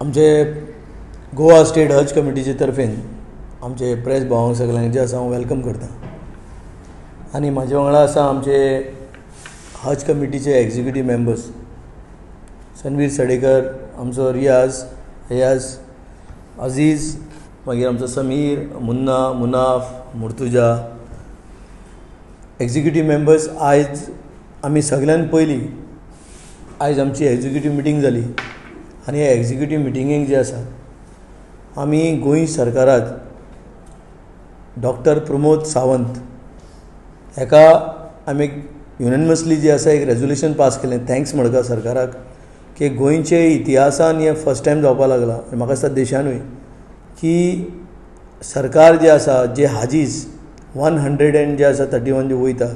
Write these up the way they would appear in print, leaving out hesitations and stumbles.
आमचे गोवा स्टेट हज कमिटीचे तर्फेन आमचे प्रेस भावांक सगळ्यांक जे आसा हांव वेलकम करता। आनी म्हाजे वांगडा आसा आमचे हज कमिटीचे एग्जिक्युटीव मेंबर्स सनवीर सडेकर, आमचो रियाज, अयाज, अजीज, मागीर आमचो समीर, मुन्ना, मुनाफ, मुर्तुजा, एग्जिक्युटीव मेंबर्स। आयज आमी सगळ्यान पयलीं आयज आमची एग्जिक्युटीव मिटींग जाली आनी ह्या एग्जिक्युटीव मिटिंगेक जे आसा आमी गोंय सरकाराक डॉक्टर प्रमोद सावंत हेका आमी युनिनमसली जे आसा एक रेजोल्युशन पास केलें, थँक्स म्हणटा सरकाराक की गोंयचे इतिहासान हें फर्स्ट टायम जावपाक लागलां। म्हाका दिसता देशानूय की सरकार जे आसा जे हाजीज 100 जे आसा 31 जे वयता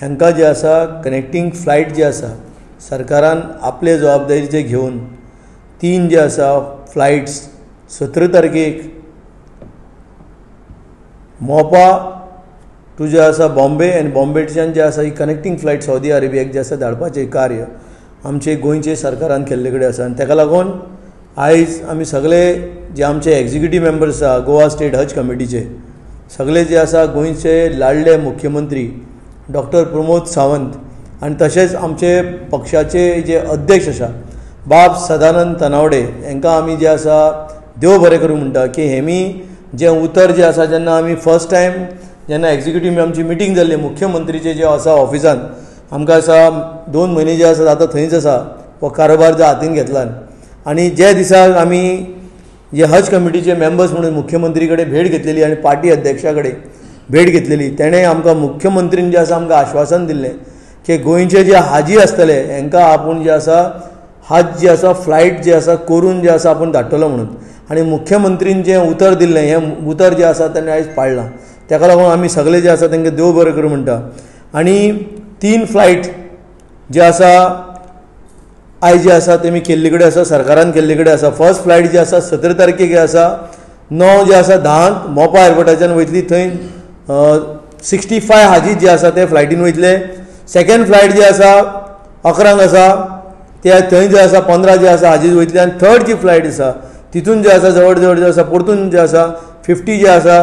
हांकां जे आसा कनेक्टींग फ्लायट जे आसा सरकारान आपले जबाबदारीचे घेवन 3 जे आसा फ्लायट्स 17 तारखेक मोपा टू जे आसा बॉम्बे आनी बॉम्बेच्यान जे आसा ही कनेक्टींग फ्लायट सौदी अरेबियाक जे आसा धाडपाचें कार्य आमचे गोंयचे सरकारान केल्ले कडेन आसा। आनी ताका लागून आयज आमी सगळे जे आमचे एग्जिक्युटीव मेंबर्स आसा गोवा स्टेट हज कमिटीचे सगळे जे आसा गोंयचे लाडले मुख्यमंत्री डॉक्टर प्रमोद सावंत आनी तशेंच आमचे पक्षाचे जे अध्यक्ष आसा बाब सदानंद तनावडे हांकां आमी जे आसा देव बरें करूं म्हणटा की हेमी जे उतर जे आसा जेन्ना आमी फर्स्ट टायम जेन्ना एग्जिक्युटीव आमची मिटींग जाल्ली मुख्यमंत्रीचे जे आसा ऑफिसान आमकां आसा 2 म्हयने जे आसा आतां थंयच आसा हो कारभार जो हातीन घेतला आनी जे दिसाक आमी जे हज कमिटीचे मेंबर्स म्हणून मुख्यमंत्री कडेन भेट घेतलेली आनी पार्टी अध्यक्षा कडेन भेट घेतलेली तेणें आमकां मुख्यमंत्रीन जे आसा आमकां आश्वासन दिल्लें की गोंयचे जे हाजी आसतले हांकां आपूण जे आसा हज जे आसा फ्लायट जे आसा करून जे आसा आपूण धाडटलो म्हणून आनी मुख्यमंत्रीन जें उतर दिल्लें हें उतर जें आसा तेणें आयज पाळलां। ताका लागून आमी सगळे जे आसा तांकां देव बरें करूं म्हणटा। आनी 3 फ्लायट जे आसा आयज जे आसा तेमी केल्ले कडेन आसा सरकारान केल्ले कडेन आसा। फर्स्ट फ्लायट जी आसा 17 तारखेक आसा 9 जे आसा 10 मोपा एअरपोर्टाच्यान वयतली थंय 65 हाजीज जे आसा ते फ्लायटीन वयतले। सेकेंड फ्लायट जी आसा 11 आसा ते थंय जे आसा 15 जे आसा हाजीज वयतले आनी थर्ड जी फ्लायट आसा तितून जे आसा जवळ जवळ जे आसा परतून जे आसा 50 जे आसा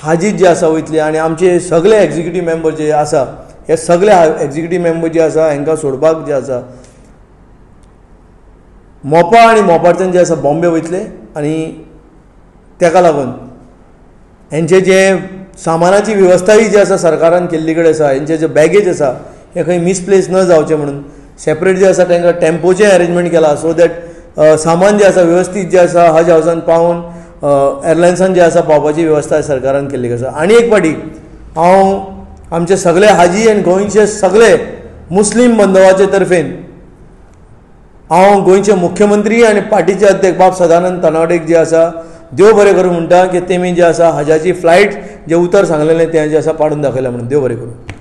हाजीज जे आसा वयतले। आनी आमचे सगळे एग्जिक्युटीव मेंबर जे आसा हे सगळे एग्जिक्युटीव मेंबर जे आसा हांकां सोडपाक जे आसा मोपा आनी मोपाच्यान जे आसा बॉम्बे वयतले। आनी ताका लागून हेंचे जे सामानाची वेवस्थाय जी आसा सरकारान केल्ली कडेन आसा हेंचे जे बॅगेज आसा हे खंय मिसप्लेस न जावचे म्हणून सेपरेट जे आसा तांकां टेम्पोचें अरेंजमेंट केलां सो दॅट सामान जे आसा वेवस्थीत जे आसा हज हावसान पावून एअरलायन्सान जे आसा पावपाची वेवस्था सरकारान केल्ली आसा। आनी एक फावटी हांव आमचे सगळे हाजी आनी गोंयचे सगळे मुस्लीम बंधवाचे तर्फेन हांव गोंयचे मुख्यमंत्री आनी पार्टीचे अध्यक्ष बाब सदानंद तनावडेक जे आसा देव बरें करूं म्हणटा की तेमी जे आसा हजाची फ्लायट जे उतर सांगलेलें तें जे आसा पाडून दाखयलां म्हणून देव बरें करूं।